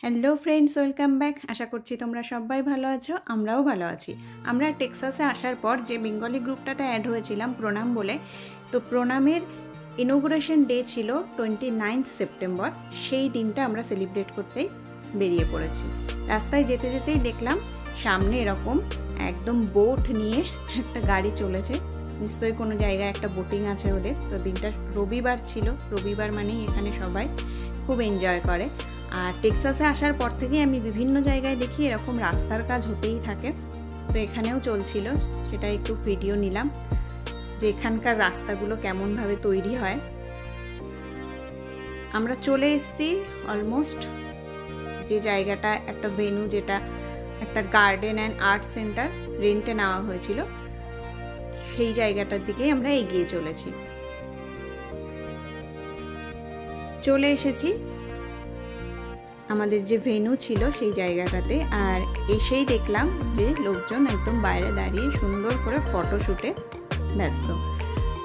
Hello friends, welcome back. আশা করছি তোমরা সবাই ভালো আছো, আমরাও ভালো আছি। আমরা টেক্সাসে আসার পর যে বেঙ্গলি গ্রুপটাতে অ্যাড হয়েছিলাম প্রণাম বলে, তো প্রণামের ইনোগ্রেশন ডে ছিল 29 সেপ্টেম্বর। সেই দিনটা আমরা সেলিব্রেট করতেই বেরিয়ে পড়েছি। রাস্তায় যেতে যেতেই দেখলাম সামনে এরকম একদম বোট নিয়ে একটা গাড়ি চলেছে। নিশ্চয়ই কোনো জায়গায় একটা বোটিং আছে ওদের। তো দিনটা রবিবার ছিল, রবিবার মানেই এখানে সবাই খুব এনজয় করে। আর টেক্সাসে আসার পর থেকে আমি বিভিন্ন জায়গায় দেখি এরকম রাস্তার কাজ হতেই থাকে। তো এখানেও চলছিল, সেটা একটু ভিডিও নিলাম যে এখানকার রাস্তাগুলো কেমনভাবে তৈরি হয়। আমরা চলে এসেছি অলমোস্ট যে জায়গাটা একটা ভেন্যু, যেটা একটা গার্ডেন অ্যান্ড আর্ট সেন্টার রেন্টে নেওয়া হয়েছিল, সেই জায়গাটার দিকেই আমরা এগিয়ে চলেছি। চলে এসেছি আমাদের যে ভেন্যু ছিল সেই জায়গাটাতে। আর এসেই দেখলাম যে লোকজন একদম বাইরে দাঁড়িয়ে সুন্দর করে ফটোশ্যুটে ব্যস্ত।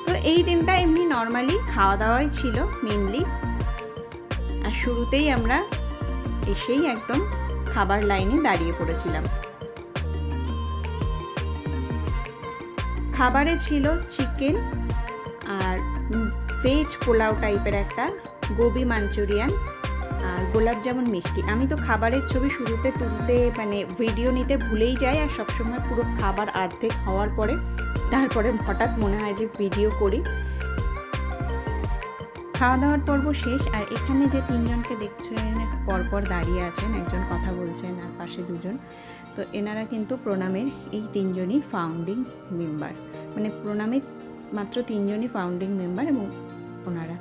তো এই দিনটা এমনি নর্মালি খাওয়া দাওয়াই ছিল মেনলি। আর শুরুতেই আমরা এসেই একদম খাবার লাইনে দাঁড়িয়ে পড়েছিলাম। খাবারে ছিল চিকেন আর ভেজ পোলাও টাইপের একটা, গোবি মাঞ্চুরিয়ান আর গোলাপ জামুন মিষ্টি। আমি তো খাবারের ছবি শুরুতে তুলতে ভিডিও নিতে ভুলেই যাই, আর সবসময় পুরো খাবার অর্ধেক হওয়ার পরে তারপরে হঠাৎ মনে হয় যে ভিডিও করি। খাওয়া দাওয়ার পর্ব শেষ। আর এখানে যে তিনজনকে দেখছেন পরপর দাঁড়িয়ে আছেন, একজন কথা বলছেন আর পাশে দুজন, তো এনারা কিন্তু প্রণামের এই তিনজনই ফাউন্ডিং মেম্বার। প্রণামের মাত্র তিনজনই ফাউন্ডিং মেম্বার এবং ওনারা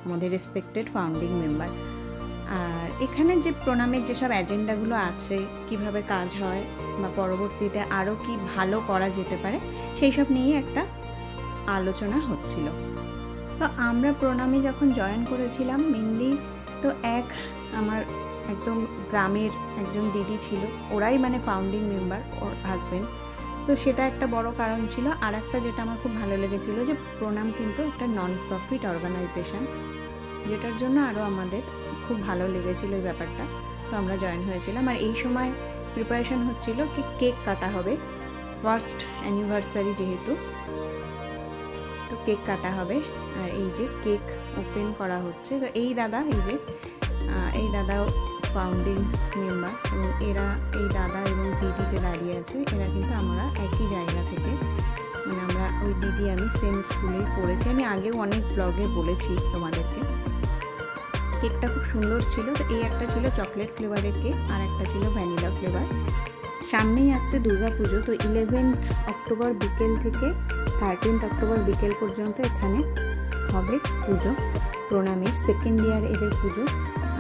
আমাদের রেসপেক্টেড ফাউন্ডিং মেম্বার। আর এখানে যে প্রণামের যেসব এজেন্ডাগুলো আছে, কিভাবে কাজ হয় বা পরবর্তীতে আরও কি ভালো করা যেতে পারে, সেই সব নিয়ে একটা আলোচনা হচ্ছিল। তো আমরা প্রণামে যখন জয়েন করেছিলাম মেনলি, তো আমার একদম গ্রামের একজন দিদি ছিল, ওরাই ফাউন্ডিং মেম্বার, ওর হাজব্যান্ড। তো সেটা একটা বড় কারণ ছিল। আর একটা যেটা আমার খুব ভালো লেগেছিল যে প্রণাম কিন্তু একটা নন প্রফিট অর্গানাইজেশন, যেটার জন্য আরও আমাদের খুব ভালো লেগেছিল এই ব্যাপারটা। তো আমরা জয়েন হয়েছিলাম। আর এই সময় প্রিপারেশন হচ্ছিল কি কেক কাটা হবে, ফার্স্ট অ্যানিভার্সারি যেহেতু, তো কেক কাটা হবে। আর এই যে কেক ওপেন করা হচ্ছে। তো এই দাদা ফাউন্ডিং মেম্বার, এবং এই দাদা এবং দিদি যে দাঁড়িয়ে আছে, এরা কিন্তু আমরা একই জায়গা থেকে, আমরা ওই দিদি আমি সেম স্কুলে পড়েছি। আমি আগেও অনেক ব্লগে বলেছি তোমাদেরকে। কেকটা খুব সুন্দর ছিল। তো এই একটা ছিল চকলেট ফ্লেভারের কেক, আর একটা ছিল ভ্যানিলা ফ্লেভার। সামনেই আসছে দুর্গা পুজো। তো 11 অক্টোবর বিকেল থেকে 13 অক্টোবর বিকেল পর্যন্ত এখানে হবে পুজো। প্রণামের সেকেন্ড ইয়ার এদের পুজো।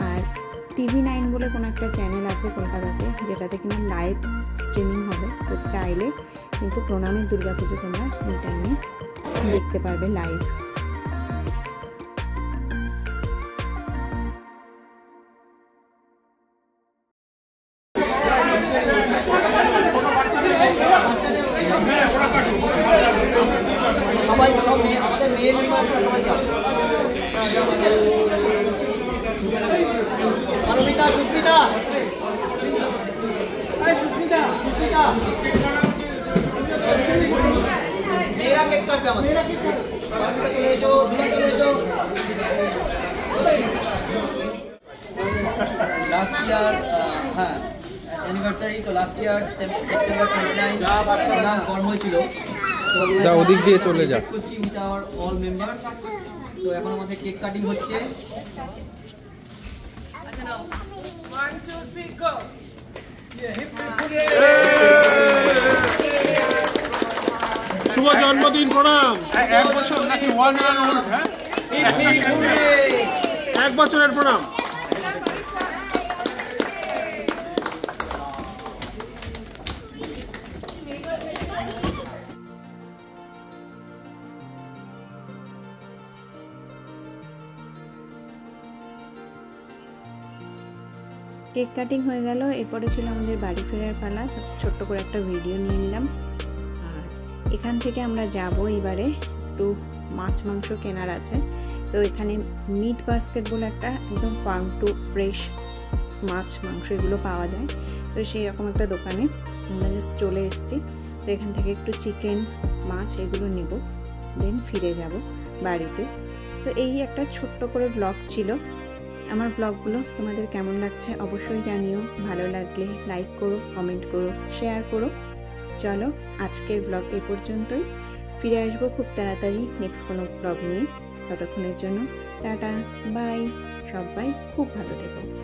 আর TV9 বলে কোনো একটা চ্যানেল আছে কলকাতাতে, যেটাতে কিনা লাইভ স্ট্রিমিং হবে। তো চাইলে কিন্তু প্রণামের দুর্গা পুজো তোমরা এই টাইমে দেখতে পারবে লাইভ। এনিভার্সারি তো last year September 29 programme form হয়েছিল। তো ওদিক দিয়ে চলে যা করছি উইথ আওয়ার অল মেম্বার্স। তো এখন আমাদের কেক কাটিং হচ্ছে। শুভ জন্মদিন প্রণাম। 1 বছর নাকি 1 ইয়ার ওল্ড? হ্যাঁ, 1 বছরের প্রণাম। কেক কাটিং হয়ে গেল। এরপরে ছিল আমাদের বাড়ি ফেরার পালা। ছোট্ট করে একটা ভিডিও নিয়ে নিলাম। আর এখান থেকে আমরা যাব এবারে একটু মাছ মাংস কেনার আছে। তো এখানে মিট বাস্কেট বলে একটা একদম ফার্ম টু ফ্রেশ মাছ মাংস এগুলো পাওয়া যায়। তো সেই রকম একটা দোকানে আমরা জাস্ট চলে এসেছি। তো এখান থেকে একটু চিকেন মাছ এগুলো নেব, দেন ফিরে যাব বাড়িতে। তো এই একটা ছোট্ট করে ব্লগ ছিল। আমার ব্লগগুলো তোমাদের কেমন লাগছে অবশ্যই জানিও। ভালো লাগলে লাইক করো, কমেন্ট করো, শেয়ার করো। চলো আজকের ব্লগ এই পর্যন্তই। ফিরে আসবো খুব তাড়াতাড়ি নেক্সট কোনো ব্লগ নিয়ে। ততক্ষণের জন্য টাটা, বাই। সবাই খুব ভালো থেকো।